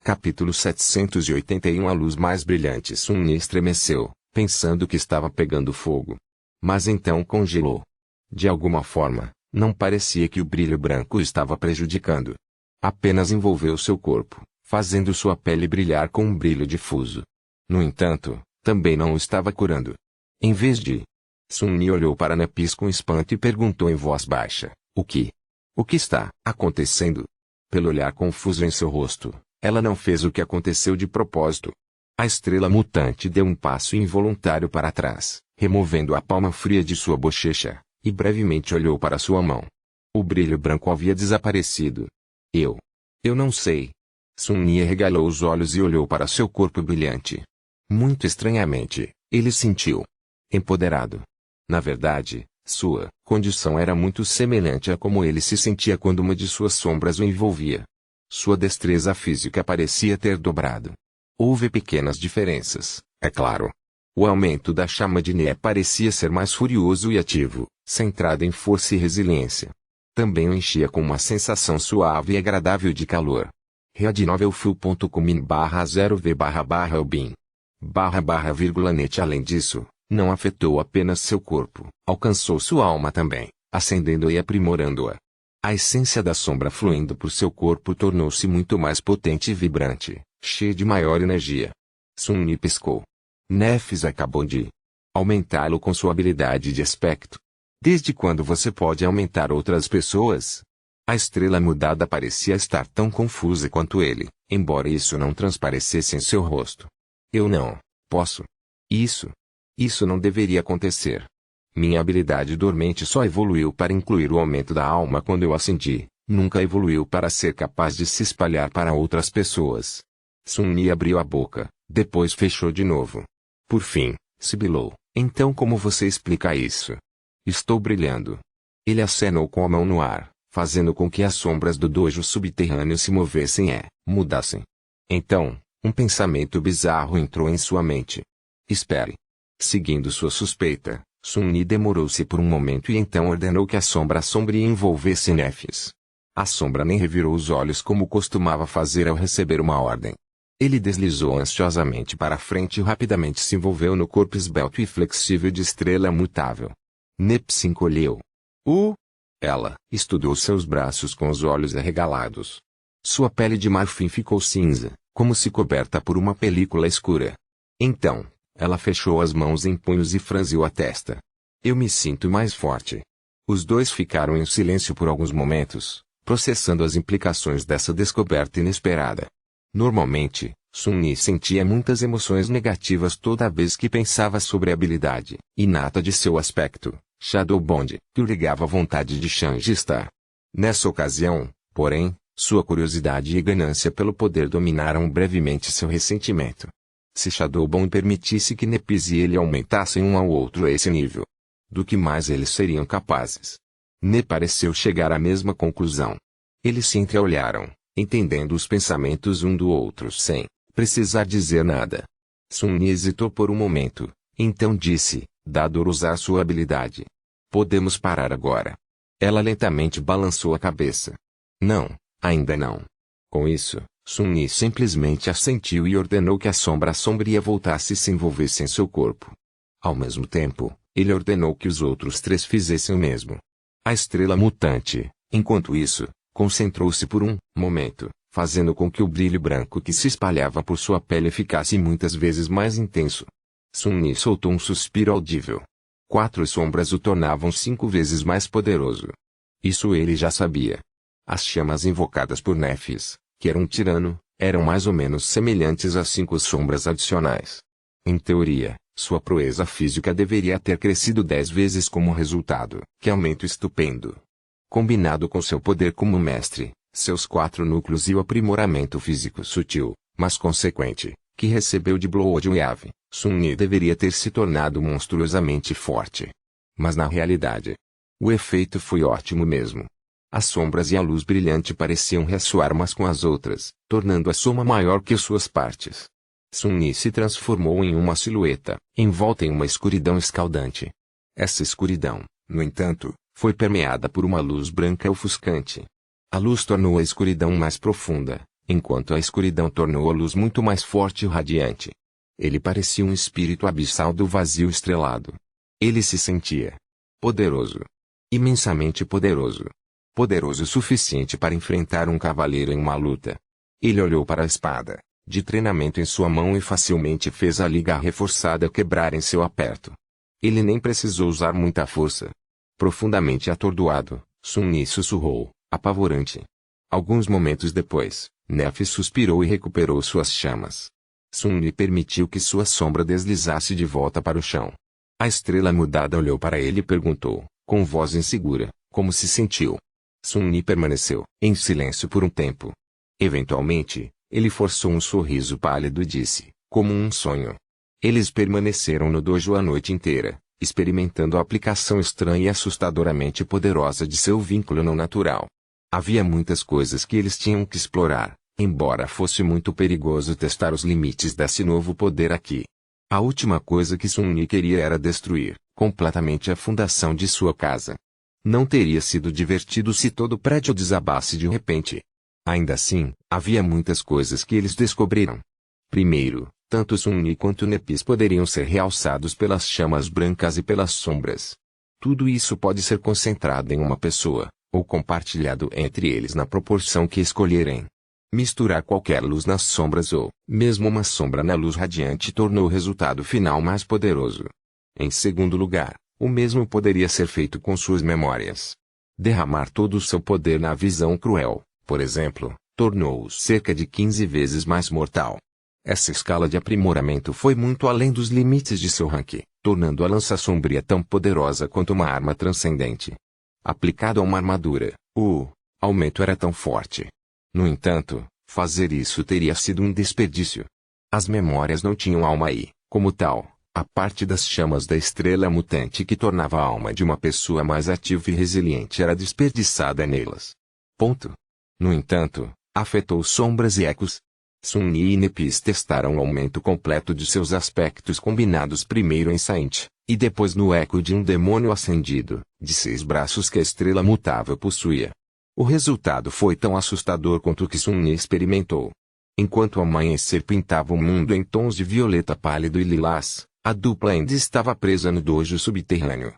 Capítulo 781. A luz mais brilhante. Sun-Yi estremeceu, pensando que estava pegando fogo. Mas então congelou. De alguma forma, não parecia que o brilho branco estava prejudicando. Apenas envolveu seu corpo, fazendo sua pele brilhar com um brilho difuso. No entanto, também não o estava curando. Em vez de... Sun-Yi olhou para Nepis com espanto e perguntou em voz baixa, O que está acontecendo? Pelo olhar confuso em seu rosto, ela não fez o que aconteceu de propósito. A estrela mutante deu um passo involuntário para trás, removendo a palma fria de sua bochecha, e brevemente olhou para sua mão. O brilho branco havia desaparecido. Eu não sei. Sun-Yi regalou os olhos e olhou para seu corpo brilhante. Muito estranhamente, ele sentiu empoderado. Na verdade, sua condição era muito semelhante a como ele se sentia quando uma de suas sombras o envolvia. Sua destreza física parecia ter dobrado. Houve pequenas diferenças, é claro. O aumento da chama de Nie parecia ser mais furioso e ativo, centrado em força e resiliência. Também o enchia com uma sensação suave e agradável de calor. readnovelfull.com/0v/elbin/net. Além disso, não afetou apenas seu corpo, alcançou sua alma também, acendendo-a e aprimorando-a. A essência da sombra fluindo por seu corpo tornou-se muito mais potente e vibrante, cheia de maior energia. Sun-Yi piscou. Nefis acabou de aumentá-lo com sua habilidade de aspecto. Desde quando você pode aumentar outras pessoas? A estrela mudada parecia estar tão confusa quanto ele, embora isso não transparecesse em seu rosto. Eu não posso. Isso não deveria acontecer. Minha habilidade dormente só evoluiu para incluir o aumento da alma quando eu acendi, nunca evoluiu para ser capaz de se espalhar para outras pessoas. Sun-Yi abriu a boca, depois fechou de novo. Por fim, sibilou, então como você explica isso? Estou brilhando. Ele acenou com a mão no ar, fazendo com que as sombras do dojo subterrâneo se movessem e mudassem. Então, um pensamento bizarro entrou em sua mente. Espere. Seguindo sua suspeita, Sun-Yi demorou-se por um momento e então ordenou que a sombra sombria envolvesse Nefis. A sombra nem revirou os olhos como costumava fazer ao receber uma ordem. Ele deslizou ansiosamente para a frente e rapidamente se envolveu no corpo esbelto e flexível de estrela mutável. Nep se encolheu. Ela estudou seus braços com os olhos arregalados. Sua pele de marfim ficou cinza, como se coberta por uma película escura. Então, ela fechou as mãos em punhos e franziu a testa. Eu me sinto mais forte. Os dois ficaram em silêncio por alguns momentos, processando as implicações dessa descoberta inesperada. Normalmente, Sun-Yi sentia muitas emoções negativas toda vez que pensava sobre a habilidade inata de seu aspecto, Shadow Bond, que o ligava à vontade de Shanji estar. Nessa ocasião, porém, sua curiosidade e ganância pelo poder dominaram brevemente seu ressentimento. Se Shadow Bond permitisse que Nepis e ele aumentassem um ao outro a esse nível, do que mais eles seriam capazes? Ne pareceu chegar à mesma conclusão. Eles se entreolharam, entendendo os pensamentos um do outro sem precisar dizer nada. Sun-Yi hesitou por um momento, então disse, dado usar sua habilidade. Podemos parar agora. Ela lentamente balançou a cabeça. Não, ainda não. Com isso, Sun-Yi simplesmente assentiu e ordenou que a sombra sombria voltasse e se envolvesse em seu corpo. Ao mesmo tempo, ele ordenou que os outros três fizessem o mesmo. A estrela mutante, enquanto isso, concentrou-se por um momento, fazendo com que o brilho branco que se espalhava por sua pele ficasse muitas vezes mais intenso. Sun-Yi soltou um suspiro audível. 4 sombras o tornavam 5 vezes mais poderoso. Isso ele já sabia. As chamas invocadas por Nefis, que era um tirano, eram mais ou menos semelhantes às 5 sombras adicionais. Em teoria, sua proeza física deveria ter crescido 10 vezes como resultado. Que aumento estupendo! Combinado com seu poder como mestre, seus 4 núcleos e o aprimoramento físico sutil, mas consequente, que recebeu de Blood Wave, Sun-Yi deveria ter se tornado monstruosamente forte. Mas na realidade, o efeito foi ótimo mesmo. As sombras e a luz brilhante pareciam ressoar umas com as outras, tornando a soma maior que suas partes. Sun-Yi se transformou em uma silhueta, envolta em uma escuridão escaldante. Essa escuridão, no entanto, foi permeada por uma luz branca ofuscante. A luz tornou a escuridão mais profunda, enquanto a escuridão tornou a luz muito mais forte e radiante. Ele parecia um espírito abissal do vazio estrelado. Ele se sentia poderoso. Imensamente poderoso. Poderoso o suficiente para enfrentar um cavaleiro em uma luta. Ele olhou para a espada de treinamento em sua mão e facilmente fez a liga reforçada quebrar em seu aperto. Ele nem precisou usar muita força. Profundamente atordoado, Sun-Yi sussurrou, apavorante. Alguns momentos depois, Neff suspirou e recuperou suas chamas. Sun-Yi permitiu que sua sombra deslizasse de volta para o chão. A estrela mudada olhou para ele e perguntou, com voz insegura, como se sentiu. Sun-Yi permaneceu em silêncio por um tempo. Eventualmente, ele forçou um sorriso pálido e disse, como um sonho. Eles permaneceram no dojo a noite inteira, experimentando a aplicação estranha e assustadoramente poderosa de seu vínculo não natural. Havia muitas coisas que eles tinham que explorar, embora fosse muito perigoso testar os limites desse novo poder aqui. A última coisa que Sun-Yi queria era destruir completamente a fundação de sua casa. Não teria sido divertido se todo o prédio desabasse de repente. Ainda assim, havia muitas coisas que eles descobriram. Primeiro, tanto Sun-Yi quanto Nepis poderiam ser realçados pelas chamas brancas e pelas sombras. Tudo isso pode ser concentrado em uma pessoa, ou compartilhado entre eles na proporção que escolherem. Misturar qualquer luz nas sombras ou, mesmo uma sombra na luz radiante tornou o resultado final mais poderoso. Em segundo lugar, o mesmo poderia ser feito com suas memórias. Derramar todo o seu poder na visão cruel, por exemplo, tornou-o cerca de 15 vezes mais mortal. Essa escala de aprimoramento foi muito além dos limites de seu rank, tornando a lança sombria tão poderosa quanto uma arma transcendente. Aplicado a uma armadura, o aumento era tão forte. No entanto, fazer isso teria sido um desperdício. As memórias não tinham alma e, como tal, a parte das chamas da estrela mutante que tornava a alma de uma pessoa mais ativa e resiliente era desperdiçada nelas. Ponto. No entanto, afetou sombras e ecos. Sun-Yi e Nepis testaram o aumento completo de seus aspectos combinados primeiro em Saint, e depois no eco de um demônio acendido, de 6 braços que a estrela mutável possuía. O resultado foi tão assustador quanto o que Sun-Yi experimentou. Enquanto o amanhecer pintava o mundo em tons de violeta pálido e lilás, a dupla ainda estava presa no dojo subterrâneo.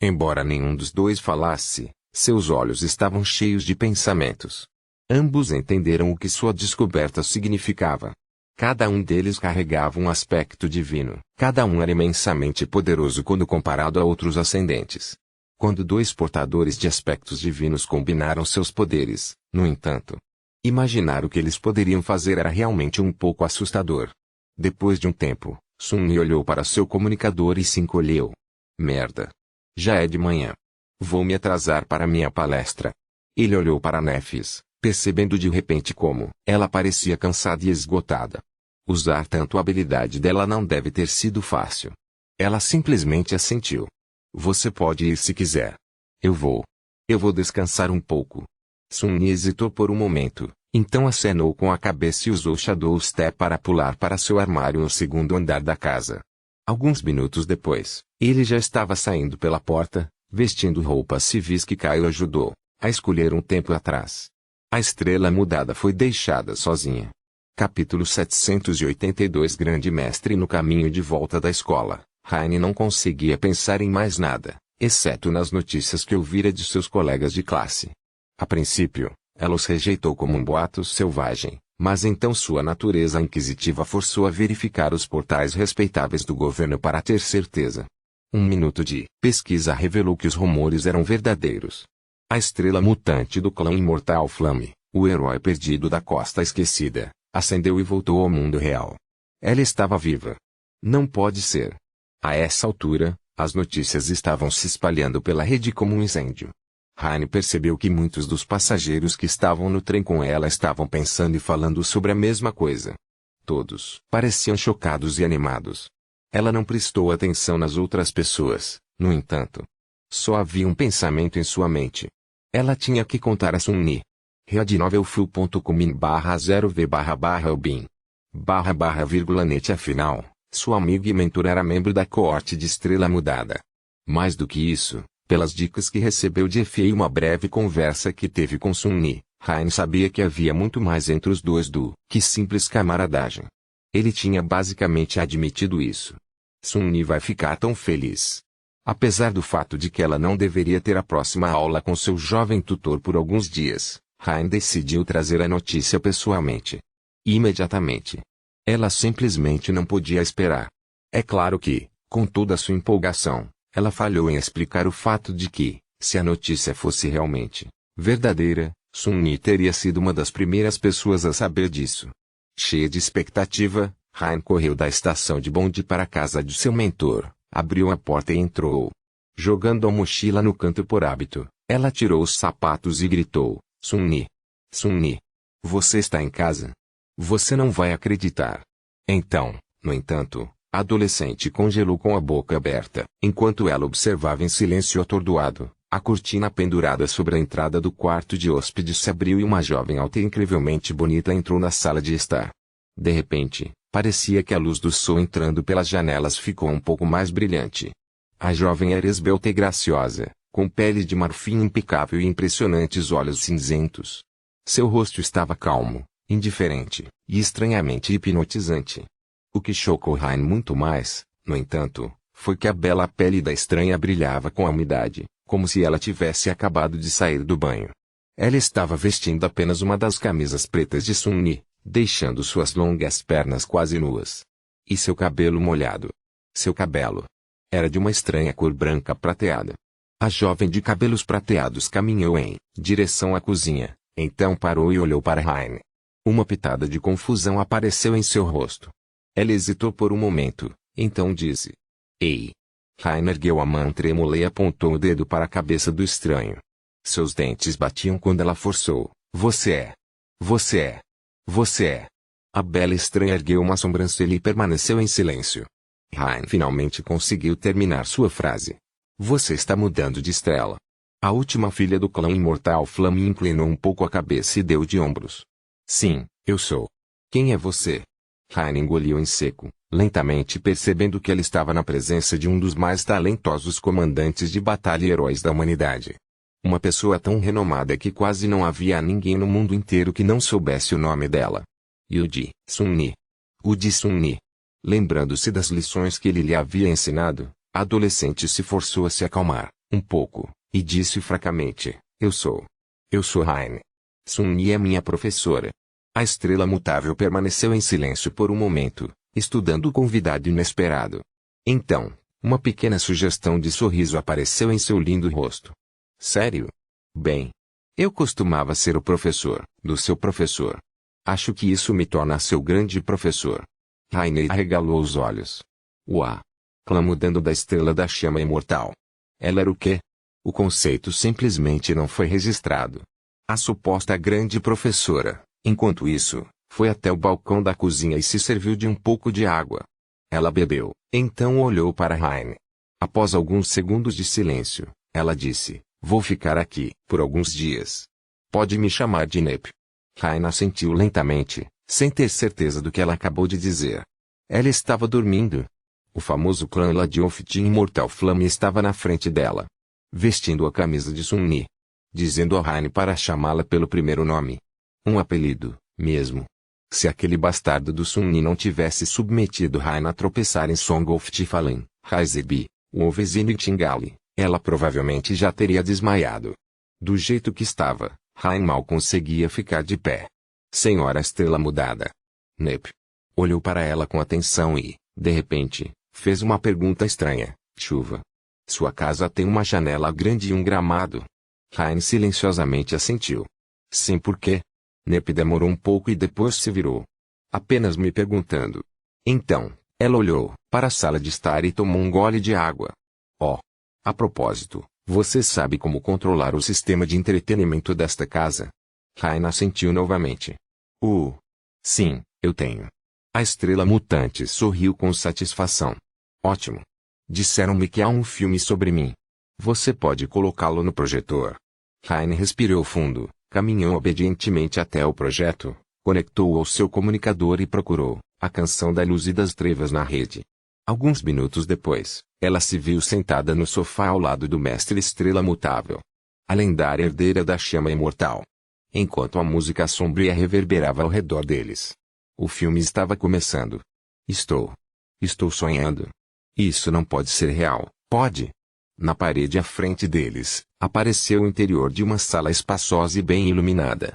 Embora nenhum dos dois falasse, seus olhos estavam cheios de pensamentos. Ambos entenderam o que sua descoberta significava. Cada um deles carregava um aspecto divino. Cada um era imensamente poderoso quando comparado a outros ascendentes. Quando dois portadores de aspectos divinos combinaram seus poderes, no entanto, imaginar o que eles poderiam fazer era realmente um pouco assustador. Depois de um tempo, Sun-Yi olhou para seu comunicador e se encolheu. Merda. Já é de manhã. Vou me atrasar para minha palestra. Ele olhou para Nephis, percebendo de repente como ela parecia cansada e esgotada. Usar tanto a habilidade dela não deve ter sido fácil. Ela simplesmente assentiu. Você pode ir se quiser. Eu vou. Eu vou descansar um pouco. Sun-Yi hesitou por um momento, então acenou com a cabeça e usou Shadow Step para pular para seu armário no segundo andar da casa. Alguns minutos depois, ele já estava saindo pela porta, vestindo roupas civis que Caio ajudou a escolher um tempo atrás. A estrela mudada foi deixada sozinha. Capítulo 782 Grande Mestre no caminho de volta da escola, Raine não conseguia pensar em mais nada, exceto nas notícias que ouvira de seus colegas de classe. A princípio, ela os rejeitou como um boato selvagem, mas então sua natureza inquisitiva forçou a verificar os portais respeitáveis do governo para ter certeza. Um minuto de pesquisa revelou que os rumores eram verdadeiros. A estrela mutante do clã imortal Flame, o herói perdido da Costa Esquecida, acendeu e voltou ao mundo real. Ela estava viva. Não pode ser. A essa altura, as notícias estavam se espalhando pela rede como um incêndio. Raine percebeu que muitos dos passageiros que estavam no trem com ela estavam pensando e falando sobre a mesma coisa. Todos pareciam chocados e animados. Ela não prestou atenção nas outras pessoas, no entanto. Só havia um pensamento em sua mente. Ela tinha que contar a Sun-Yi. readnovelfull.com/0v/albin. //net Afinal, sua amiga e mentora era membro da coorte de Estrela Mudada. Mais do que isso, pelas dicas que recebeu de Effie e uma breve conversa que teve com Sun-Yi, Hein sabia que havia muito mais entre os dois do que simples camaradagem. Ele tinha basicamente admitido isso. Sun-Yi vai ficar tão feliz. Apesar do fato de que ela não deveria ter a próxima aula com seu jovem tutor por alguns dias, Hein decidiu trazer a notícia pessoalmente. Imediatamente. Ela simplesmente não podia esperar. É claro que, com toda a sua empolgação, ela falhou em explicar o fato de que, se a notícia fosse realmente verdadeira, Sun-Yi teria sido uma das primeiras pessoas a saber disso. Cheia de expectativa, Hein correu da estação de bonde para a casa de seu mentor, abriu a porta e entrou. Jogando a mochila no canto por hábito, ela tirou os sapatos e gritou, Sun-Yi. Sun-Yi. Você está em casa? Você não vai acreditar. Então, no entanto, a adolescente congelou com a boca aberta, enquanto ela observava em silêncio atordoado. A cortina pendurada sobre a entrada do quarto de hóspedes se abriu e uma jovem alta e incrivelmente bonita entrou na sala de estar. De repente, parecia que a luz do sol entrando pelas janelas ficou um pouco mais brilhante. A jovem era esbelta e graciosa, com pele de marfim impecável e impressionantes olhos cinzentos. Seu rosto estava calmo, indiferente, e estranhamente hipnotizante. O que chocou Hein muito mais, no entanto, foi que a bela pele da estranha brilhava com a umidade, como se ela tivesse acabado de sair do banho. Ela estava vestindo apenas uma das camisas pretas de Sun-Yi, deixando suas longas pernas quase nuas. E seu cabelo molhado. Seu cabelo era de uma estranha cor branca prateada. A jovem de cabelos prateados caminhou em direção à cozinha, então parou e olhou para Hein. Uma pitada de confusão apareceu em seu rosto. Ela hesitou por um momento, então disse: Ei! Hein ergueu a mão trêmula e apontou o dedo para a cabeça do estranho. Seus dentes batiam quando ela forçou. Você é. Você é. Você é. A bela estranha ergueu uma sobrancelha e permaneceu em silêncio. Hein finalmente conseguiu terminar sua frase. Você está mudando de estrela. A última filha do clã imortal Flame inclinou um pouco a cabeça e deu de ombros. Sim, eu sou. Quem é você? Hein engoliu em seco, lentamente percebendo que ela estava na presença de um dos mais talentosos comandantes de batalha e heróis da humanidade. Uma pessoa tão renomada que quase não havia ninguém no mundo inteiro que não soubesse o nome dela. Yuji Sun-Yi. Yuji Sun-Yi. Lembrando-se das lições que ele lhe havia ensinado, a adolescente se forçou a se acalmar, um pouco, e disse fracamente, Eu sou Hein. Sun-Yi é minha professora. A estrela mutável permaneceu em silêncio por um momento, estudando o convidado inesperado. Então, uma pequena sugestão de sorriso apareceu em seu lindo rosto. Sério? Bem, eu costumava ser o professor do seu professor. Acho que isso me torna seu grande professor. Hein arregalou os olhos. Uá! Clamudando da estrela da chama imortal. Ela era o quê? O conceito simplesmente não foi registrado. A suposta grande professora, enquanto isso, foi até o balcão da cozinha e se serviu de um pouco de água. Ela bebeu, então olhou para Hein. Após alguns segundos de silêncio, ela disse, Vou ficar aqui, por alguns dias. Pode me chamar de Nep. Hein assentiu lentamente, sem ter certeza do que ela acabou de dizer. Ela estava dormindo. O famoso clã Ladioft Imortal Flame estava na frente dela, vestindo a camisa de Sun-Yi, dizendo a Hein para chamá-la pelo primeiro nome. Um apelido, mesmo. Se aquele bastardo do Sun-Yi não tivesse submetido Hein a tropeçar em Song of Tifalin, Haizebi, o Ovezini Tingali, ela provavelmente já teria desmaiado. Do jeito que estava, Hein mal conseguia ficar de pé. Senhora Estrela Mudada. Nep olhou para ela com atenção e, de repente, fez uma pergunta estranha. Chuva. Sua casa tem uma janela grande e um gramado. Hein silenciosamente assentiu. Sim, por quê? Nep demorou um pouco e depois se virou. Apenas me perguntando. Então, ela olhou para a sala de estar e tomou um gole de água. Oh! A propósito, você sabe como controlar o sistema de entretenimento desta casa? Hein assentiu novamente. Sim, eu tenho. A estrela mutante sorriu com satisfação. Ótimo. Disseram-me que há um filme sobre mim. Você pode colocá-lo no projetor. Hein respirou fundo, caminhou obedientemente até o projeto, conectou ao seu comunicador e procurou a canção da luz e das trevas na rede. Alguns minutos depois, ela se viu sentada no sofá ao lado do mestre Estrela Mutável. A lendária herdeira da chama imortal. enquanto a música sombria reverberava ao redor deles. O filme estava começando. Estou sonhando. Isso não pode ser real, pode? Na parede à frente deles, apareceu o interior de uma sala espaçosa e bem iluminada.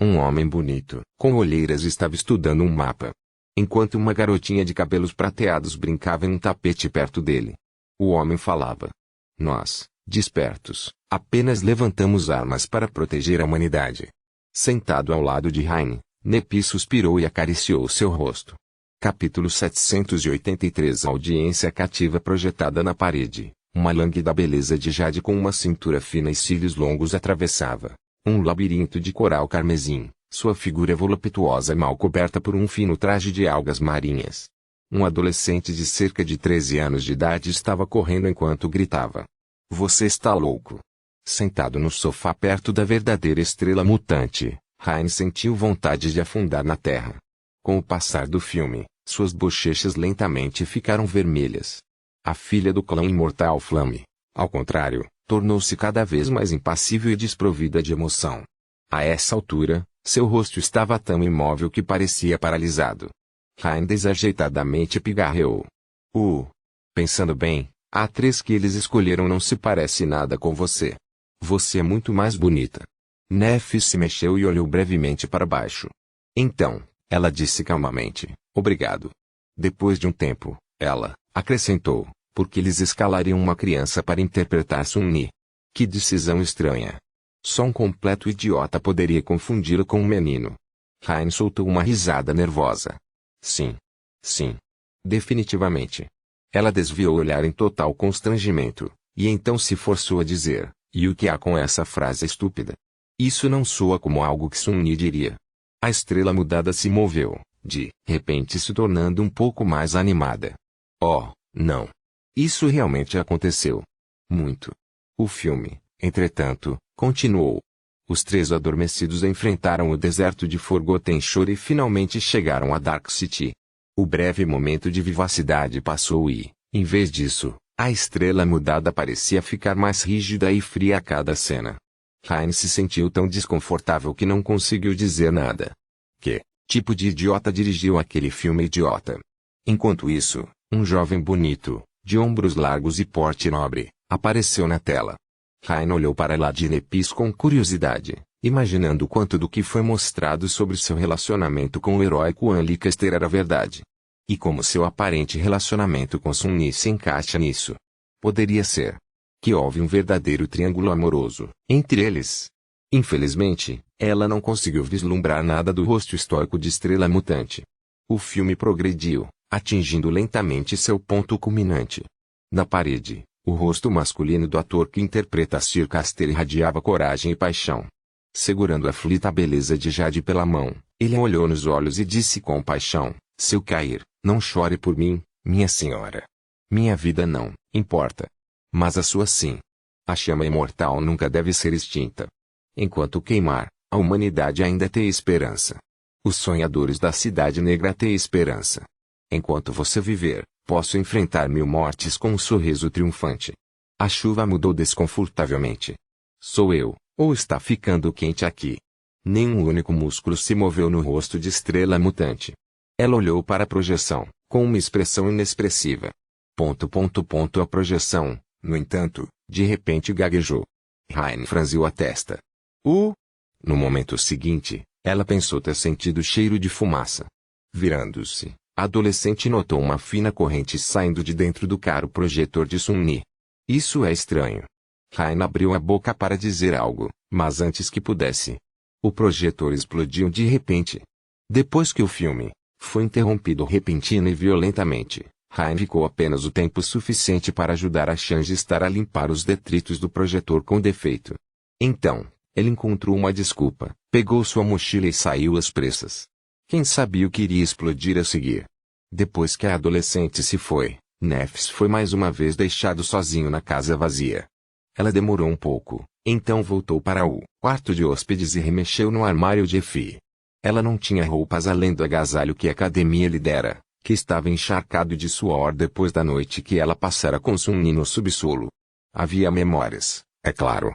Um homem bonito, com olheiras, estava estudando um mapa, enquanto uma garotinha de cabelos prateados brincava em um tapete perto dele. O homem falava. Nós, despertos, apenas levantamos armas para proteger a humanidade. Sentado ao lado de Raine, Nepi suspirou e acariciou seu rosto. Capítulo 783. A audiência cativa projetada na parede. Uma lânguida beleza de jade com uma cintura fina e cílios longos atravessava um labirinto de coral carmesim, sua figura voluptuosa mal coberta por um fino traje de algas marinhas. Um adolescente de cerca de 13 anos de idade estava correndo enquanto gritava. Você está louco? Sentado no sofá perto da verdadeira estrela mutante, Raine sentiu vontade de afundar na terra. Com o passar do filme, suas bochechas lentamente ficaram vermelhas. A filha do clã imortal Flame, ao contrário, tornou-se cada vez mais impassível e desprovida de emoção. A essa altura, seu rosto estava tão imóvel que parecia paralisado. Raine desajeitadamente pigarreou. Pensando bem, a atriz que eles escolheram não se parece nada com você. Você é muito mais bonita. Nephis se mexeu e olhou brevemente para baixo. Então, ela disse calmamente, obrigado. Depois de um tempo, ela acrescentou, porque eles escalariam uma criança para interpretar Sun-Ni. Que decisão estranha. Só um completo idiota poderia confundi-la com um menino. Raine soltou uma risada nervosa. Sim. Definitivamente. Ela desviou o olhar em total constrangimento, e então se forçou a dizer, e o que há com essa frase estúpida? Isso não soa como algo que Sun-Ni diria. A estrela mudada se moveu, de repente se tornando um pouco mais animada. Oh, não. Isso realmente aconteceu. Muito. O filme, entretanto, continuou. Os três adormecidos enfrentaram o deserto de Forgotten Shore e finalmente chegaram a Dark City. O breve momento de vivacidade passou e, em vez disso, a estrela mudada parecia ficar mais rígida e fria a cada cena. Raine se sentiu tão desconfortável que não conseguiu dizer nada. Que tipo de idiota dirigiu aquele filme idiota? Enquanto isso, um jovem bonito, de ombros largos e porte nobre, apareceu na tela. Raine olhou para lá de Nepis com curiosidade, imaginando quanto do que foi mostrado sobre seu relacionamento com o herói Quan Licaster era verdade. E como seu aparente relacionamento com Sun-Ni se encaixa nisso. Poderia ser que houve um verdadeiro triângulo amoroso entre eles. Infelizmente, ela não conseguiu vislumbrar nada do rosto estoico de Estrela Mutante. O filme progrediu, atingindo lentamente seu ponto culminante. Na parede, o rosto masculino do ator que interpreta Sir Caster irradiava coragem e paixão. Segurando a aflita beleza de Jade pela mão, ele a olhou nos olhos e disse com paixão, Seu Cair, não chore por mim, minha senhora. Minha vida não importa. Mas a sua sim. A chama imortal nunca deve ser extinta. Enquanto queimar, a humanidade ainda tem esperança. Os sonhadores da Cidade Negra têm esperança. Enquanto você viver, posso enfrentar 1000 mortes com um sorriso triunfante. A chuva mudou desconfortavelmente. Sou eu, ou está ficando quente aqui? Nenhum único músculo se moveu no rosto de Estrela Mutante. Ela olhou para a projeção, com uma expressão inexpressiva. A projeção, no entanto, de repente gaguejou. Raine franziu a testa. No momento seguinte, ela pensou ter sentido cheiro de fumaça. Virando-se, a adolescente notou uma fina corrente saindo de dentro do caro projetor de Sun-Ni. Isso é estranho. Raine abriu a boca para dizer algo, mas antes que pudesse, o projetor explodiu de repente. Depois que o filme foi interrompido repentina e violentamente, Raine ficou apenas o tempo suficiente para ajudar a Shanji a limpar os detritos do projetor com defeito. Então, ele encontrou uma desculpa, pegou sua mochila e saiu às pressas. Quem sabia o que iria explodir a seguir? Depois que a adolescente se foi, Nephis foi mais uma vez deixado sozinho na casa vazia. Ela demorou um pouco, então voltou para o quarto de hóspedes e remexeu no armário de Effie. Ela não tinha roupas além do agasalho que a academia lhe dera, que estava encharcado de suor depois da noite que ela passara com Sun-Ni no subsolo. Havia memórias, é claro.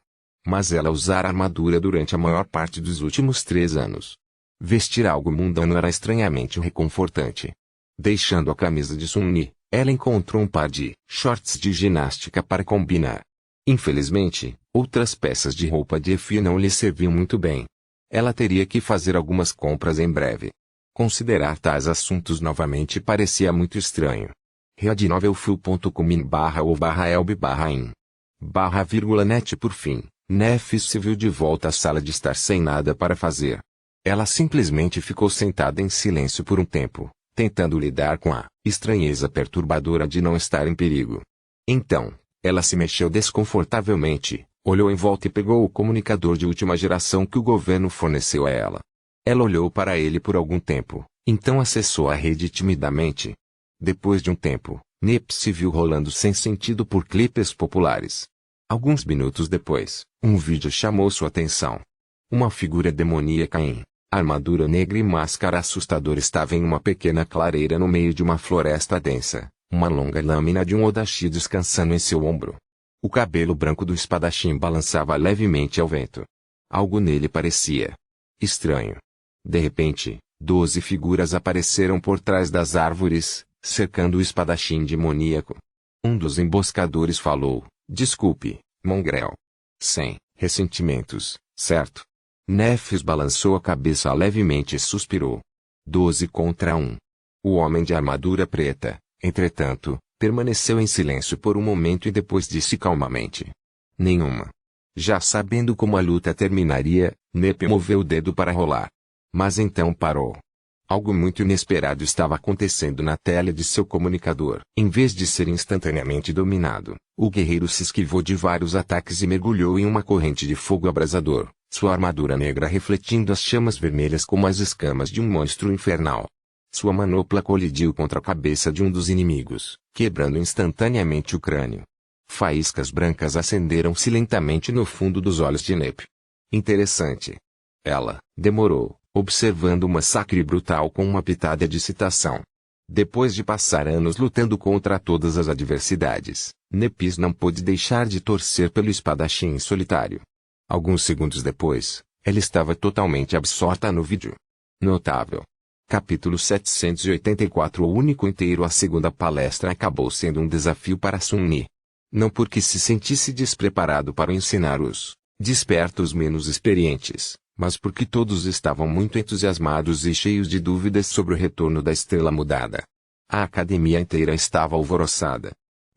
mas ela usara armadura durante a maior parte dos últimos 3 anos. Vestir algo mundano era estranhamente reconfortante. Deixando a camisa de Sun-Yi, ela encontrou um par de shorts de ginástica para combinar. Infelizmente, outras peças de roupa de fio não lhe serviam muito bem. Ela teria que fazer algumas compras em breve. Considerar tais assuntos novamente parecia muito estranho. readnovelfu.com/ou/elb/in/net Por fim, Nephis se viu de volta à sala de estar sem nada para fazer. Ela simplesmente ficou sentada em silêncio por um tempo, tentando lidar com a estranheza perturbadora de não estar em perigo. Então, ela se mexeu desconfortavelmente, olhou em volta e pegou o comunicador de última geração que o governo forneceu a ela. Ela olhou para ele por algum tempo, então acessou a rede timidamente. Depois de um tempo, Nep se viu rolando sem sentido por clipes populares. Alguns minutos depois, um vídeo chamou sua atenção. Uma figura demoníaca em armadura negra e máscara assustadora estava em uma pequena clareira no meio de uma floresta densa, uma longa lâmina de um odashi descansando em seu ombro. O cabelo branco do espadachim balançava levemente ao vento. Algo nele parecia estranho. De repente, 12 figuras apareceram por trás das árvores, cercando o espadachim demoníaco. Um dos emboscadores falou: "Desculpe, Mongrel. Sem ressentimentos, certo?" Nephis balançou a cabeça levemente e suspirou. 12 contra 1. O homem de armadura preta, entretanto, permaneceu em silêncio por um momento e depois disse calmamente: "Nenhuma." Já sabendo como a luta terminaria, Nep moveu o dedo para rolar. Mas então parou. Algo muito inesperado estava acontecendo na tela de seu comunicador. Em vez de ser instantaneamente dominado, o guerreiro se esquivou de vários ataques e mergulhou em uma corrente de fogo abrasador, sua armadura negra refletindo as chamas vermelhas como as escamas de um monstro infernal. Sua manopla colidiu contra a cabeça de um dos inimigos, quebrando instantaneamente o crânio. Faíscas brancas acenderam-se lentamente no fundo dos olhos de Nep. Interessante. Ela demorou, observando o massacre brutal com uma pitada de excitação. Depois de passar anos lutando contra todas as adversidades, Nephis não pôde deixar de torcer pelo espadachim solitário. Alguns segundos depois, ela estava totalmente absorta no vídeo. Notável. Capítulo 784 O único inteiro. A segunda palestra acabou sendo um desafio para Sun-Yi. Não porque se sentisse despreparado para ensinar os despertos menos experientes, mas porque todos estavam muito entusiasmados e cheios de dúvidas sobre o retorno da estrela mudada. A academia inteira estava alvoroçada.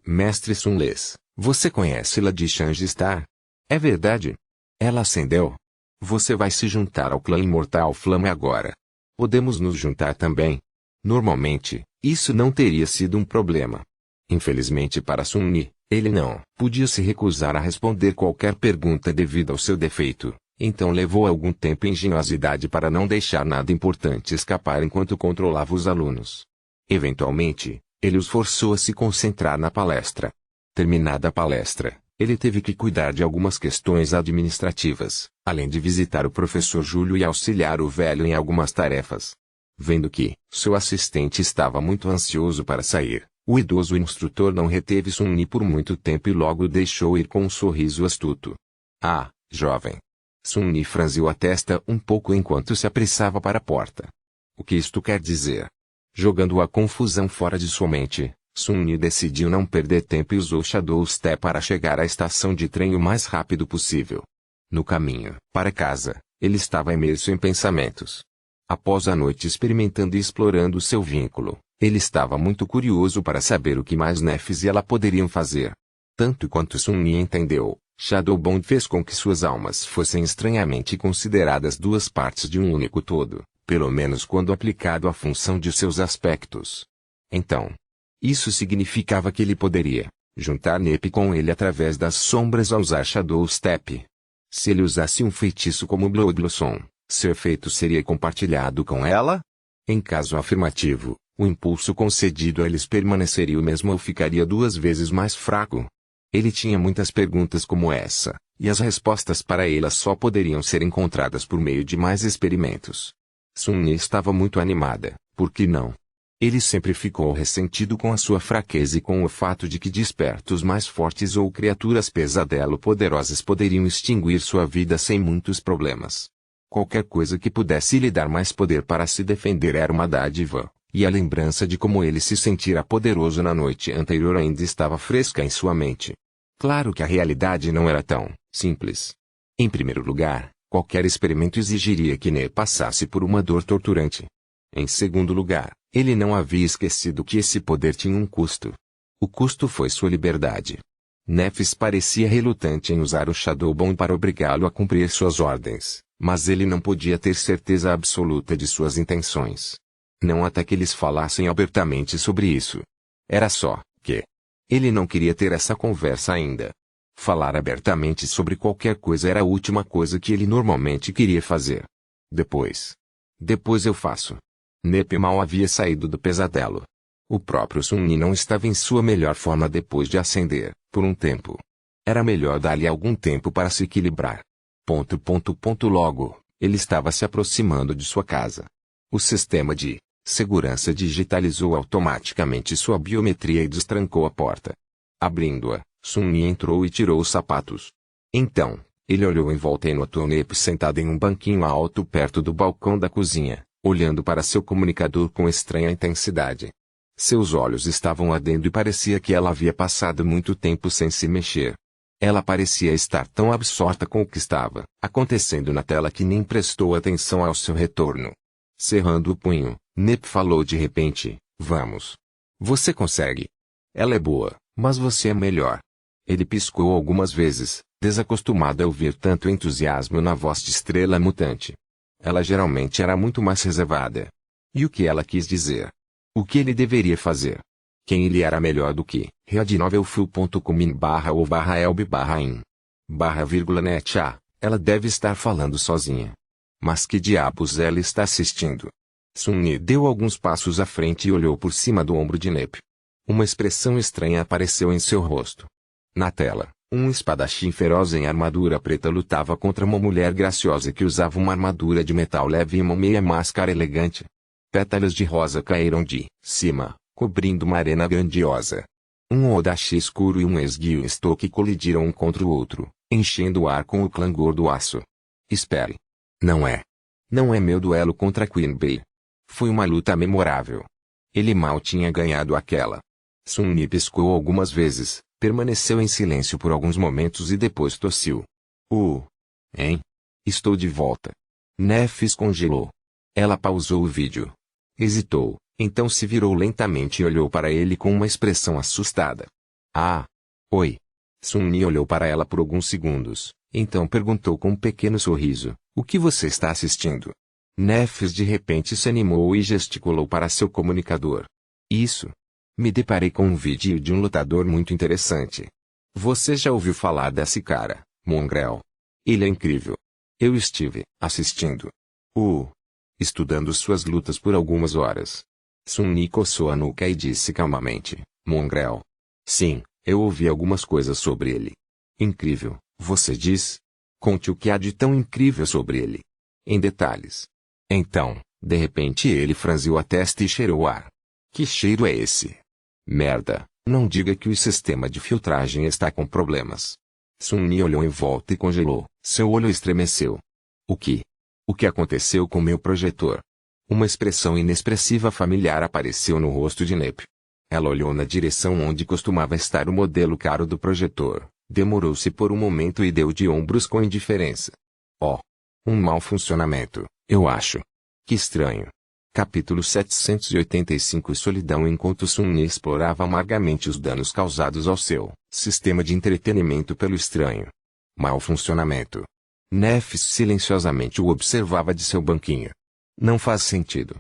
Mestre Sunles, você conhece Lady Shangistar? É verdade? Ela acendeu. Você vai se juntar ao clã Imortal Flame agora. Podemos nos juntar também. Normalmente, isso não teria sido um problema. Infelizmente para Sun-Yi, ele não podia se recusar a responder qualquer pergunta devido ao seu defeito. Então levou algum tempo e engenhosidade para não deixar nada importante escapar enquanto controlava os alunos. Eventualmente, ele os forçou a se concentrar na palestra. Terminada a palestra, ele teve que cuidar de algumas questões administrativas, além de visitar o professor Júlio e auxiliar o velho em algumas tarefas. Vendo que seu assistente estava muito ansioso para sair, o idoso instrutor não reteve Sun-Yi por muito tempo e logo o deixou ir com um sorriso astuto. Ah, jovem. Sun-Yi franziu a testa um pouco enquanto se apressava para a porta. O que isto quer dizer? Jogando a confusão fora de sua mente, Sun-Yi decidiu não perder tempo e usou Shadow Step para chegar à estação de trem o mais rápido possível. No caminho para casa, ele estava imerso em pensamentos. Após a noite experimentando e explorando seu vínculo, ele estava muito curioso para saber o que mais Nephis e ela poderiam fazer. Tanto quanto Sun-Yi entendeu, Shadow Bond fez com que suas almas fossem estranhamente consideradas duas partes de um único todo, pelo menos quando aplicado à função de seus aspectos. Então, isso significava que ele poderia juntar Nep com ele através das sombras ao usar Shadow Step. Se ele usasse um feitiço como Blood Blossom, seu efeito seria compartilhado com ela? Em caso afirmativo, o impulso concedido a eles permaneceria o mesmo ou ficaria 2 vezes mais fraco? Ele tinha muitas perguntas como essa, e as respostas para elas só poderiam ser encontradas por meio de mais experimentos. Sun-Yi estava muito animada, por que não? Ele sempre ficou ressentido com a sua fraqueza e com o fato de que despertos mais fortes ou criaturas pesadelo poderosas poderiam extinguir sua vida sem muitos problemas. Qualquer coisa que pudesse lhe dar mais poder para se defender era uma dádiva, e a lembrança de como ele se sentira poderoso na noite anterior ainda estava fresca em sua mente. Claro que a realidade não era tão simples. Em primeiro lugar, qualquer experimento exigiria que Nep passasse por uma dor torturante. Em segundo lugar, ele não havia esquecido que esse poder tinha um custo. O custo foi sua liberdade. Nephis parecia relutante em usar o Shadowbone para obrigá-lo a cumprir suas ordens, mas ele não podia ter certeza absoluta de suas intenções. Não até que eles falassem abertamente sobre isso. Era só que ele não queria ter essa conversa ainda. Falar abertamente sobre qualquer coisa era a última coisa que ele normalmente queria fazer. Depois eu faço. Nep mal havia saído do pesadelo. O próprio Sun-Yi não estava em sua melhor forma depois de ascender, por um tempo. Era melhor dar-lhe algum tempo para se equilibrar. Logo, ele estava se aproximando de sua casa. O sistema de segurança digitalizou automaticamente sua biometria e destrancou a porta. Abrindo-a, Sun-Yi entrou e tirou os sapatos. Então, ele olhou em volta e notou Nep sentado em um banquinho alto perto do balcão da cozinha, olhando para seu comunicador com estranha intensidade. Seus olhos estavam ardendo e parecia que ela havia passado muito tempo sem se mexer. Ela parecia estar tão absorta com o que estava acontecendo na tela que nem prestou atenção ao seu retorno. Cerrando o punho, Nep falou de repente: "Vamos. Você consegue. Ela é boa, mas você é melhor." Ele piscou algumas vezes, desacostumado a ouvir tanto entusiasmo na voz de estrela mutante. Ela geralmente era muito mais reservada. E o que ela quis dizer? O que ele deveria fazer? Quem ele era melhor do que? readnovelfu.com/elb/in/net. Ela deve estar falando sozinha. Mas que diabos ela está assistindo? Sun-Yi deu alguns passos à frente e olhou por cima do ombro de Nep. Uma expressão estranha apareceu em seu rosto. Na tela, um espadachim feroz em armadura preta lutava contra uma mulher graciosa que usava uma armadura de metal leve e uma meia máscara elegante. Pétalas de rosa caíram de cima, cobrindo uma arena grandiosa. Um odashi escuro e um esguio estoque colidiram um contra o outro, enchendo o ar com o clangor do aço. Espere. Não é meu duelo contra Queen Bey. Foi uma luta memorável. Ele mal tinha ganhado aquela. Sun-Yi piscou algumas vezes, permaneceu em silêncio por alguns momentos e depois tossiu. Hein? Estou de volta. Nephis congelou. Ela pausou o vídeo. Hesitou, então se virou lentamente e olhou para ele com uma expressão assustada. Ah! Oi! Sun-Yi olhou para ela por alguns segundos, então perguntou com um pequeno sorriso: "O que você está assistindo?" Nephis de repente se animou e gesticulou para seu comunicador. "Isso! Me deparei com um vídeo de um lutador muito interessante. Você já ouviu falar desse cara, Mongrel? Ele é incrível. Eu estive assistindo. Estudando suas lutas por algumas horas." Sun-Yi coçou a nuca e disse calmamente: "Mongrel. Sim, eu ouvi algumas coisas sobre ele." "Incrível, você diz? Conte o que há de tão incrível sobre ele. Em detalhes." Então, de repente ele franziu a testa e cheirou o ar. "Que cheiro é esse? Merda, não diga que o sistema de filtragem está com problemas." Sun-Yi olhou em volta e congelou, seu olho estremeceu. O que aconteceu com meu projetor?" Uma expressão inexpressiva familiar apareceu no rosto de Nep. Ela olhou na direção onde costumava estar o modelo caro do projetor, demorou-se por um momento e deu de ombros com indiferença. Um mau funcionamento, eu acho. Que estranho. Capítulo 785 Solidão. Enquanto Sun-Yi explorava amargamente os danos causados ao seu sistema de entretenimento pelo estranho mau funcionamento, Nephis silenciosamente o observava de seu banquinho. Não faz sentido.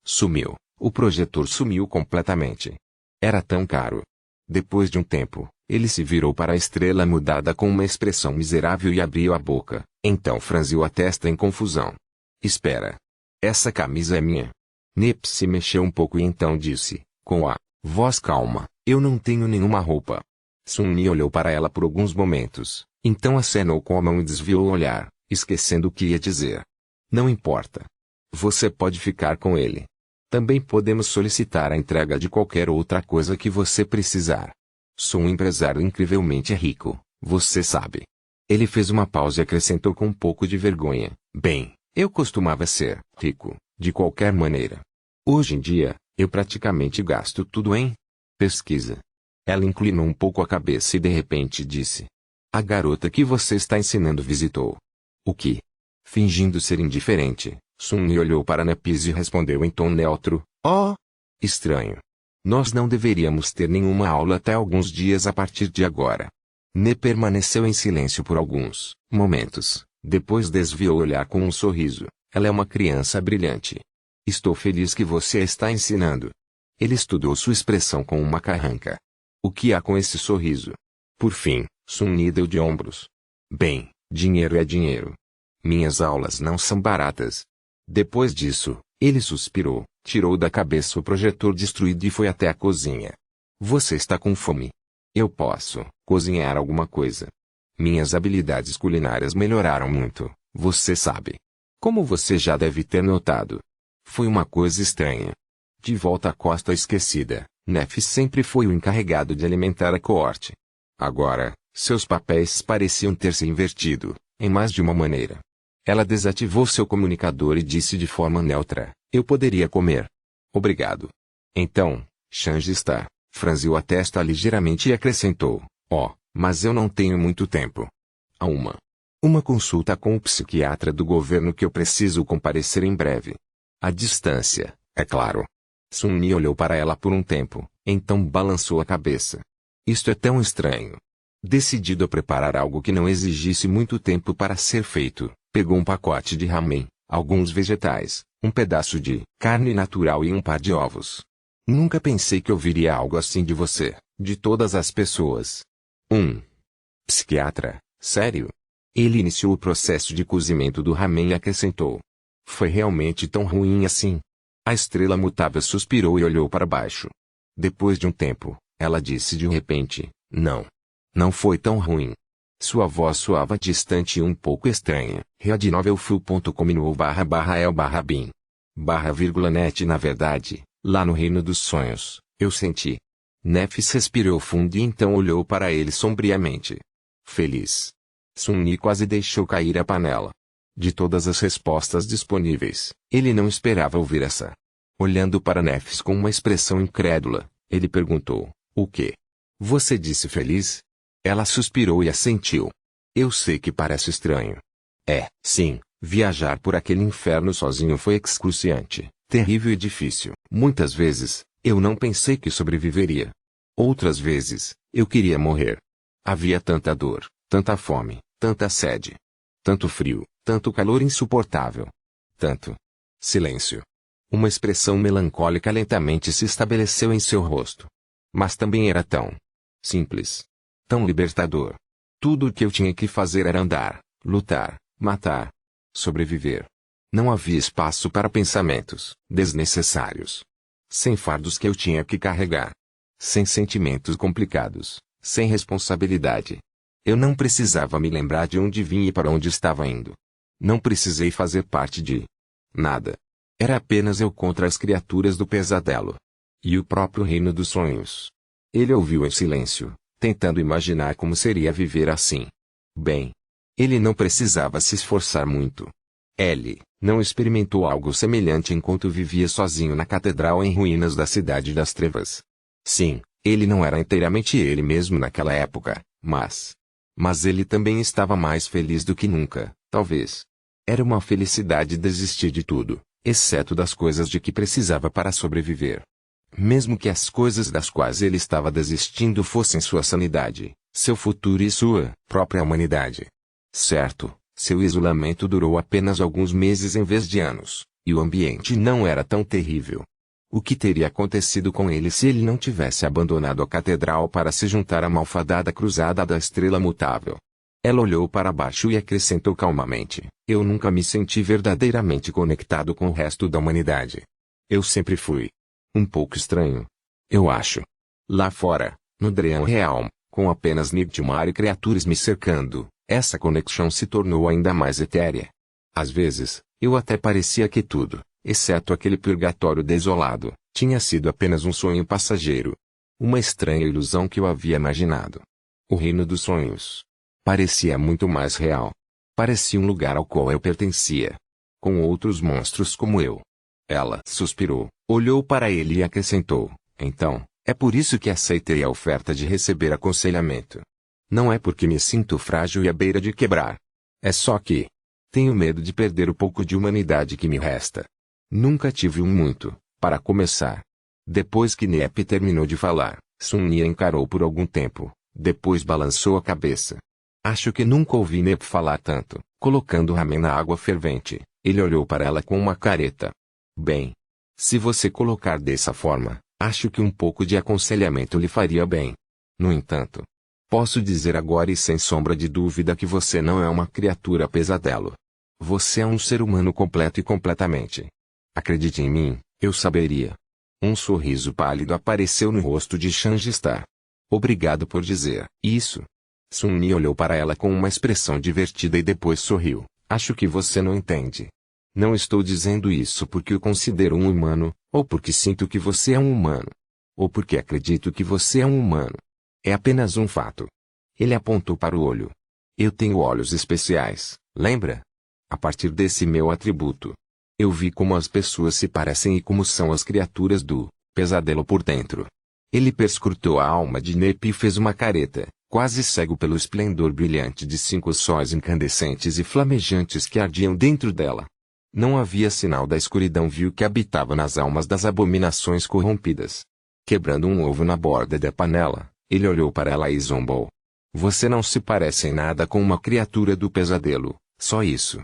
Sumiu. O projetor sumiu completamente. Era tão caro. Depois de um tempo, ele se virou para a estrela mudada com uma expressão miserável e abriu a boca, então franziu a testa em confusão. "Espera. Essa camisa é minha." Nep se mexeu um pouco e então disse, com a voz calma: "Eu não tenho nenhuma roupa." Sun-Yi olhou para ela por alguns momentos, então acenou com a mão e desviou o olhar, esquecendo o que ia dizer. "Não importa. Você pode ficar com ele." Também podemos solicitar a entrega de qualquer outra coisa que você precisar. Sou um empresário incrivelmente rico, você sabe. Ele fez uma pausa e acrescentou com um pouco de vergonha. Bem, eu costumava ser rico, de qualquer maneira. Hoje em dia, eu praticamente gasto tudo em pesquisa. Ela inclinou um pouco a cabeça e de repente disse: a garota que você está ensinando visitou. O que? Fingindo ser indiferente, Sun-Yi olhou para Nepis e respondeu em tom neutro: oh! Estranho. Nós não deveríamos ter nenhuma aula até alguns dias a partir de agora. Ne permaneceu em silêncio por alguns momentos, depois desviou o olhar com um sorriso. Ela é uma criança brilhante. Estou feliz que você a está ensinando. Ele estudou sua expressão com uma carranca. O que há com esse sorriso? Por fim, Sun-Yi deu de ombros. Bem, dinheiro é dinheiro. Minhas aulas não são baratas. Depois disso, ele suspirou, tirou da cabeça o projetor destruído e foi até a cozinha. Você está com fome? Eu posso cozinhar alguma coisa. Minhas habilidades culinárias melhoraram muito, você sabe. Como você já deve ter notado. Foi uma coisa estranha. De volta à Costa Esquecida, Neff sempre foi o encarregado de alimentar a coorte. Agora, seus papéis pareciam ter se invertido, em mais de uma maneira. Ela desativou seu comunicador e disse de forma neutra: eu poderia comer. Obrigado. Então, Shanji está. Franziu a testa ligeiramente e acrescentou: mas eu não tenho muito tempo. Há uma consulta com o psiquiatra do governo que eu preciso comparecer em breve. À distância, é claro. Sun-Yi olhou para ela por um tempo, então balançou a cabeça. Isto é tão estranho. Decidido a preparar algo que não exigisse muito tempo para ser feito, pegou um pacote de ramen, alguns vegetais, um pedaço de carne natural e um par de ovos. Nunca pensei que ouviria algo assim de você, de todas as pessoas. Psiquiatra, sério? Ele iniciou o processo de cozimento do ramen e acrescentou: foi realmente tão ruim assim? A estrela mutável suspirou e olhou para baixo. Depois de um tempo, ela disse de repente: não. Não foi tão ruim. Sua voz soava distante e um pouco estranha. Readnovelfu.com/el/bin/net Na verdade, lá no reino dos sonhos, eu senti. Nefis respirou fundo e então olhou para ele sombriamente. Feliz. Sun-Yi quase deixou cair a panela. De todas as respostas disponíveis, ele não esperava ouvir essa. Olhando para Nefis com uma expressão incrédula, ele perguntou: o quê? Você disse feliz? Ela suspirou e assentiu. Eu sei que parece estranho. Sim, viajar por aquele inferno sozinho foi excruciante, terrível e difícil. Muitas vezes, eu não pensei que sobreviveria. Outras vezes, eu queria morrer. Havia tanta dor, tanta fome, tanta sede. Tanto frio, tanto calor insuportável. Tanto silêncio. Uma expressão melancólica lentamente se estabeleceu em seu rosto. Mas também era tão simples. Tão libertador. Tudo o que eu tinha que fazer era andar, lutar, matar, sobreviver. Não havia espaço para pensamentos desnecessários. Sem fardos que eu tinha que carregar. Sem sentimentos complicados, sem responsabilidade. Eu não precisava me lembrar de onde vinha e para onde estava indo. Não precisei fazer parte de nada. Era apenas eu contra as criaturas do pesadelo. E o próprio reino dos sonhos. Ele ouviu em silêncio, tentando imaginar como seria viver assim. Bem, ele não precisava se esforçar muito. Ele não experimentou algo semelhante enquanto vivia sozinho na catedral em ruínas da Cidade das Trevas. Sim, ele não era inteiramente ele mesmo naquela época, mas ele também estava mais feliz do que nunca, talvez. Era uma felicidade desistir de tudo, exceto das coisas de que precisava para sobreviver. Mesmo que as coisas das quais ele estava desistindo fossem sua sanidade, seu futuro e sua própria humanidade. Certo, seu isolamento durou apenas alguns meses em vez de anos, e o ambiente não era tão terrível. O que teria acontecido com ele se ele não tivesse abandonado a catedral para se juntar à malfadada cruzada da Estrela Mutável? Ela olhou para baixo e acrescentou calmamente: eu nunca me senti verdadeiramente conectado com o resto da humanidade. Eu sempre fui um pouco estranho. Eu acho. Lá fora, no Dream Realm, com apenas Nightmare e criaturas me cercando, essa conexão se tornou ainda mais etérea. Às vezes, eu até parecia que tudo exceto aquele purgatório desolado, tinha sido apenas um sonho passageiro. Uma estranha ilusão que eu havia imaginado. O reino dos sonhos. Parecia muito mais real. Parecia um lugar ao qual eu pertencia. Com outros monstros como eu. Ela suspirou, olhou para ele e acrescentou: então, é por isso que aceitei a oferta de receber aconselhamento. Não é porque me sinto frágil e à beira de quebrar. É só que tenho medo de perder o pouco de humanidade que me resta. Nunca tive muito, para começar. Depois que Niep terminou de falar, Sun-Nia encarou por algum tempo, depois balançou a cabeça. Acho que nunca ouvi Niep falar tanto. Colocando o ramen na água fervente, ele olhou para ela com uma careta. Bem, se você colocar dessa forma, acho que um pouco de aconselhamento lhe faria bem. No entanto, posso dizer agora e sem sombra de dúvida que você não é uma criatura pesadelo. Você é um ser humano completo e completamente. Acredite em mim, eu saberia. Um sorriso pálido apareceu no rosto de Shangistar. Obrigado por dizer isso. Sun-Nia olhou para ela com uma expressão divertida e depois sorriu. Acho que você não entende. Não estou dizendo isso porque o considero um humano, ou porque sinto que você é um humano. Ou porque acredito que você é um humano. É apenas um fato. Ele apontou para o olho. Eu tenho olhos especiais, lembra? A partir desse meu atributo. Eu vi como as pessoas se parecem e como são as criaturas do pesadelo por dentro. Ele perscrutou a alma de Niep e fez uma careta, quase cego pelo esplendor brilhante de 5 sóis incandescentes e flamejantes que ardiam dentro dela. Não havia sinal da escuridão vil que habitava nas almas das abominações corrompidas. Quebrando um ovo na borda da panela, ele olhou para ela e zombou. Você não se parece em nada com uma criatura do pesadelo, só isso.